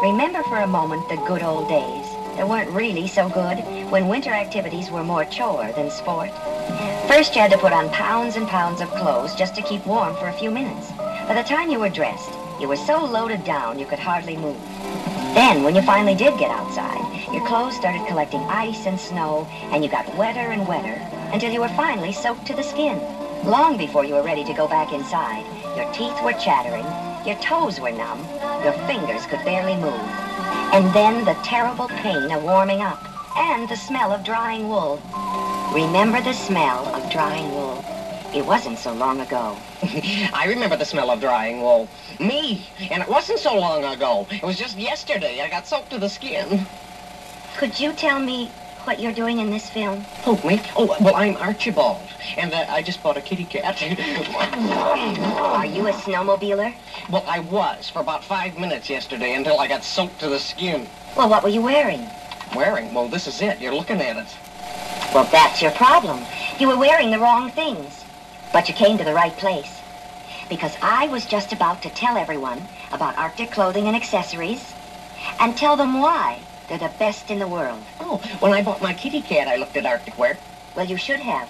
Remember for a moment the good old days. They weren't really so good, when winter activities were more chore than sport. First, you had to put on pounds and pounds of clothes just to keep warm for a few minutes. By the time you were dressed, you were so loaded down you could hardly move. Then, when you finally did get outside, your clothes started collecting ice and snow, and you got wetter and wetter until you were finally soaked to the skin. Long before you were ready to go back inside, your teeth were chattering, your toes were numb, your fingers could barely move. And then the terrible pain of warming up, and the smell of drying wool. Remember the smell of drying wool. It wasn't so long ago. I remember the smell of drying wool. Me, and it wasn't so long ago. It was just yesterday. I got soaked to the skin. Could you tell me what you're doing in this film? Oh, me? Oh, well, I'm Archibald, and I just bought a kitty cat. Are you a snowmobiler? Well, I was for about 5 minutes yesterday until I got soaked to the skin. Well, what were you wearing? Wearing? Well, this is it. You're looking at it. Well, that's your problem. You were wearing the wrong things. But you came to the right place. Because I was just about to tell everyone about Arctic clothing and accessories, and tell them why they're the best in the world. Oh, when I bought my kitty cat, I looked at Arctic wear. Well, you should have.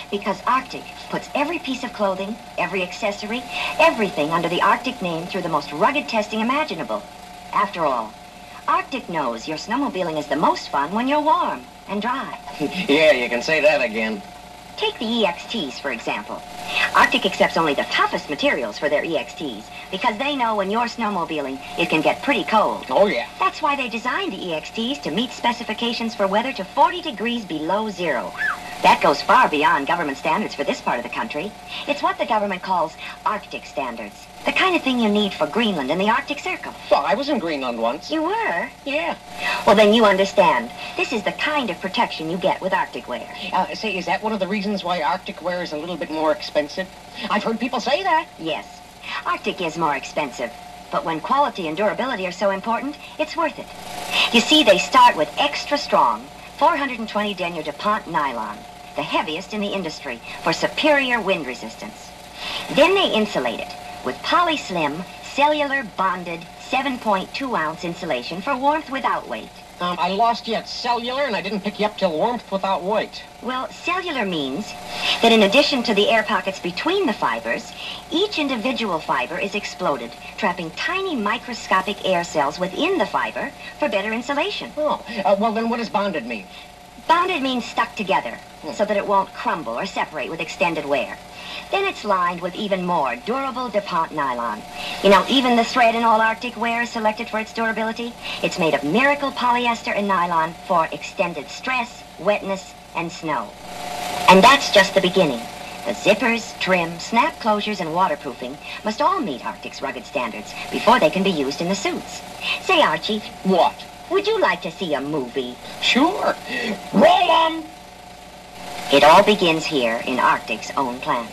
Because Arctic puts every piece of clothing, every accessory, everything under the Arctic name through the most rugged testing imaginable. After all, Arctic knows your snowmobiling is the most fun when you're warm and dry. Yeah, you can say that again. Take the EXTs, for example. Arctic accepts only the toughest materials for their EXTs because they know when you're snowmobiling, it can get pretty cold. Oh, yeah. That's why they designed the EXTs to meet specifications for weather to 40 degrees below zero. That goes far beyond government standards for this part of the country. It's what the government calls Arctic standards. The kind of thing you need for Greenland and the Arctic Circle. Well, I was in Greenland once. You were? Yeah. Well, then you understand. This is the kind of protection you get with Arctic wear. Say, is that one of the reasons why Arctic wear is a little bit more expensive? I've heard people say that. Yes. Arctic is more expensive. But when quality and durability are so important, it's worth it. You see, they start with extra strong 420 denier DuPont nylon, the heaviest in the industry, for superior wind resistance. Then they insulate it with poly-slim, cellular bonded 7.2-ounce insulation for warmth without weight. I lost you at cellular, and I didn't pick you up till warmth without weight. Well, cellular means that in addition to the air pockets between the fibers, each individual fiber is exploded, trapping tiny microscopic air cells within the fiber for better insulation. Oh, well, then what does bonded mean? Bonded means stuck together, so that it won't crumble or separate with extended wear. Then it's lined with even more durable DuPont nylon. You know, even the thread in all Arctic wear is selected for its durability. It's made of miracle polyester and nylon for extended stress, wetness, and snow. And that's just the beginning. The zippers, trim, snap closures, and waterproofing must all meet Arctic's rugged standards before they can be used in the suits. Say, Archie. What? Would you like to see a movie? Sure. Roll 'em! It all begins here in Arctic's own plant,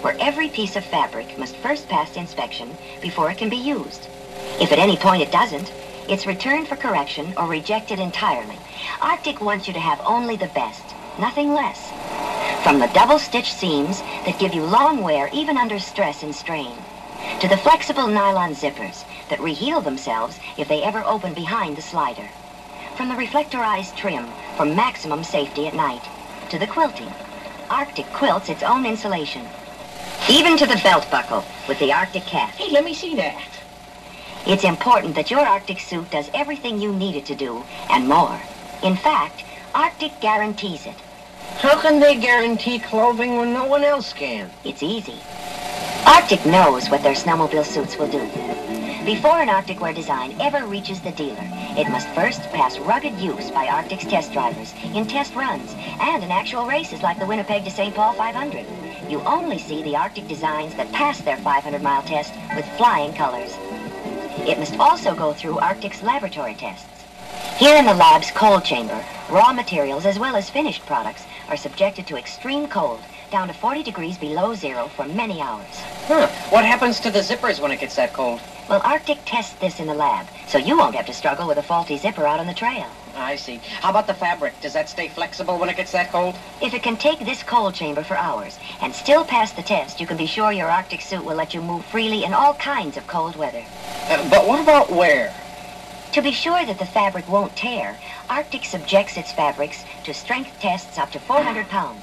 where every piece of fabric must first pass inspection before it can be used. If at any point it doesn't, it's returned for correction or rejected entirely. Arctic wants you to have only the best, nothing less. From the double-stitch seams that give you long wear even under stress and strain, to the flexible nylon zippers that reheal themselves if they ever open behind the slider. From the reflectorized trim for maximum safety at night, to the quilting. Arctic quilts its own insulation. Even to the belt buckle with the Arctic cap. Hey, let me see that. It's important that your Arctic suit does everything you need it to do, and more. In fact, Arctic guarantees it. How can they guarantee clothing when no one else can? It's easy. Arctic knows what their snowmobile suits will do. Before an Arctic wear design ever reaches the dealer, it must first pass rugged use by Arctic's test drivers in test runs and in actual races like the Winnipeg to St. Paul 500. You only see the Arctic designs that pass their 500-mile test with flying colors. It must also go through Arctic's laboratory tests. Here in the lab's cold chamber, raw materials as well as finished products are subjected to extreme cold, down to 40 degrees below zero for many hours. Huh. What happens to the zippers when it gets that cold? Well, Arctic tests this in the lab, so you won't have to struggle with a faulty zipper out on the trail. I see. How about the fabric? Does that stay flexible when it gets that cold? If it can take this cold chamber for hours and still pass the test, you can be sure your Arctic suit will let you move freely in all kinds of cold weather. But what about wear? To be sure that the fabric won't tear, Arctic subjects its fabrics to strength tests up to 400 pounds.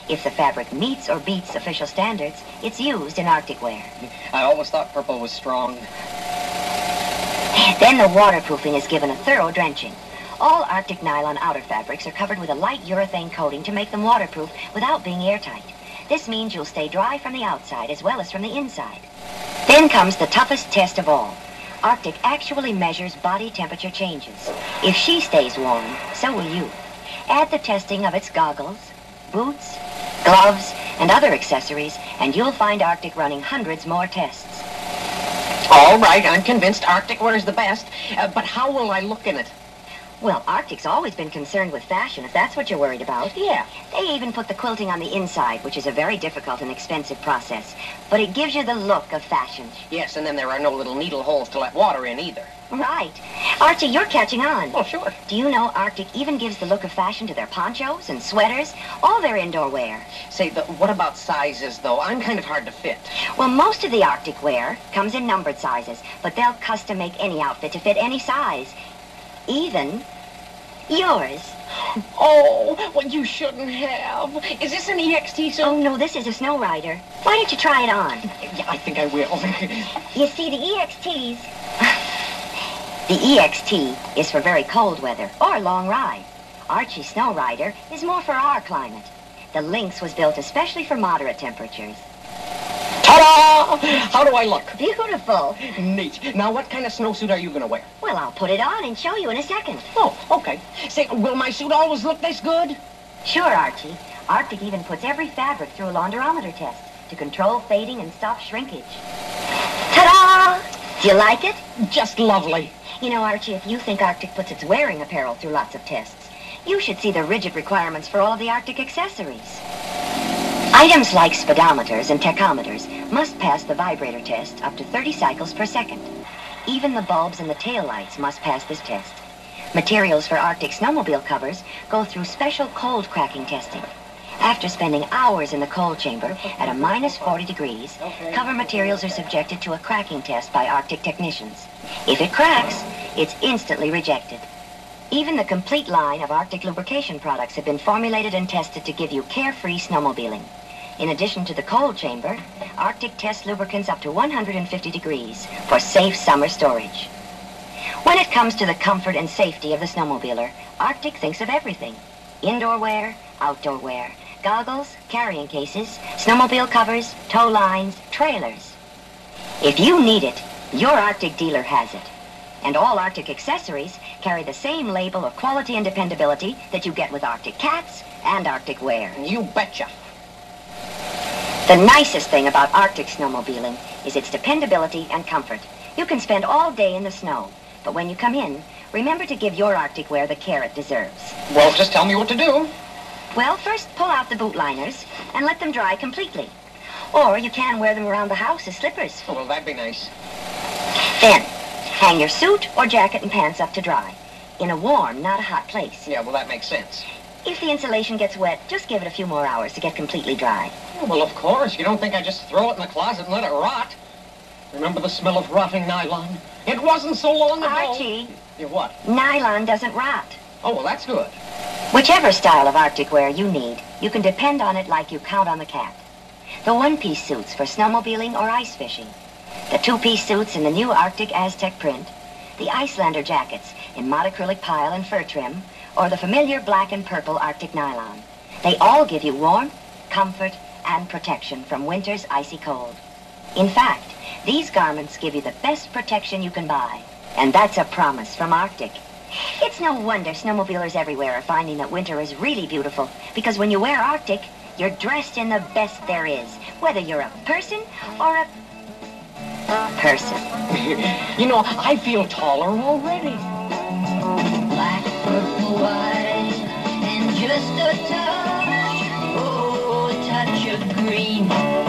If the fabric meets or beats official standards, it's used in Arctic wear. I always thought purple was strong. Then the waterproofing is given a thorough drenching. All Arctic nylon outer fabrics are covered with a light urethane coating to make them waterproof without being airtight. This means you'll stay dry from the outside as well as from the inside. Then comes the toughest test of all. Arctic actually measures body temperature changes. If she stays warm, so will you. Add the testing of its goggles, boots, gloves, and other accessories, and you'll find Arctic running hundreds more tests. All right, I'm convinced Arctic wear is the best, but how will I look in it? Well, Arctic's always been concerned with fashion, if that's what you're worried about. Yeah. They even put the quilting on the inside, which is a very difficult and expensive process. But it gives you the look of fashion. Yes, and then there are no little needle holes to let water in either. Right. Archie, you're catching on. Oh, sure. Do you know Arctic even gives the look of fashion to their ponchos and sweaters, all their indoor wear? Say, what about sizes, though? I'm kind of hard to fit. Well, most of the Arctic wear comes in numbered sizes, but they'll custom make any outfit to fit any size. Even yours. Oh, well, you shouldn't have. Is this an EXT suit? Oh, no, this is a snow rider. Why don't you try it on? Yeah, I think I will. You see, the EXTs... The EXT is for very cold weather or long ride. Archie's snow rider is more for our climate. The Lynx was built especially for moderate temperatures. Ta-da! How do I look? Beautiful. Neat. Now, what kind of snowsuit are you going to wear? Well, I'll put it on and show you in a second. Oh, okay. Say, will my suit always look this good? Sure, Archie. Arctic even puts every fabric through a laundrometer test to control fading and stop shrinkage. Ta-da! Do you like it? Just lovely. You know, Archie, if you think Arctic puts its wearing apparel through lots of tests, you should see the rigid requirements for all of the Arctic accessories. Items like speedometers and tachometers must pass the vibrator test up to 30 cycles per second. Even the bulbs and the taillights must pass this test. Materials for Arctic snowmobile covers go through special cold cracking testing. After spending hours in the cold chamber at a minus 40 degrees, cover materials are subjected to a cracking test by Arctic technicians. If it cracks, it's instantly rejected. Even the complete line of Arctic lubrication products have been formulated and tested to give you carefree snowmobiling. In addition to the cold chamber, Arctic tests lubricants up to 150 degrees for safe summer storage. When it comes to the comfort and safety of the snowmobiler, Arctic thinks of everything. Indoor wear, outdoor wear, goggles, carrying cases, snowmobile covers, tow lines, trailers. If you need it, your Arctic dealer has it. And all Arctic accessories carry the same label of quality and dependability that you get with Arctic cats and Arctic wear. You betcha. The nicest thing about Arctic snowmobiling is its dependability and comfort. You can spend all day in the snow, but when you come in, remember to give your Arctic wear the care it deserves. Well, just tell me what to do. Well, first pull out the boot liners and let them dry completely. Or you can wear them around the house as slippers. Oh, well, that'd be nice. Then, hang your suit or jacket and pants up to dry, in a warm, not a hot place. Yeah, well, that makes sense. If the insulation gets wet, just give it a few more hours to get completely dry. Oh, well, of course. You don't think I just throw it in the closet and let it rot? Remember the smell of rotting nylon? It wasn't so long ago. Archie, You what? nylon doesn't rot. Oh, well, that's good. Whichever style of Arctic wear you need, you can depend on it like you count on the cat. The one-piece suits for snowmobiling or ice fishing. The two-piece suits in the new Arctic Aztec print. The Icelander jackets in monocrylic pile and fur trim, or the familiar black and purple Arctic nylon. They all give you warmth, comfort, and protection from winter's icy cold. In fact, These garments give you the best protection you can buy. And that's a promise from Arctic. It's no wonder snowmobilers everywhere are finding that winter is really beautiful, because when you wear Arctic, you're dressed in the best there is, whether you're a person or a person. You know, I feel taller already. Black, purple, white, and just a touch, oh, a touch of green.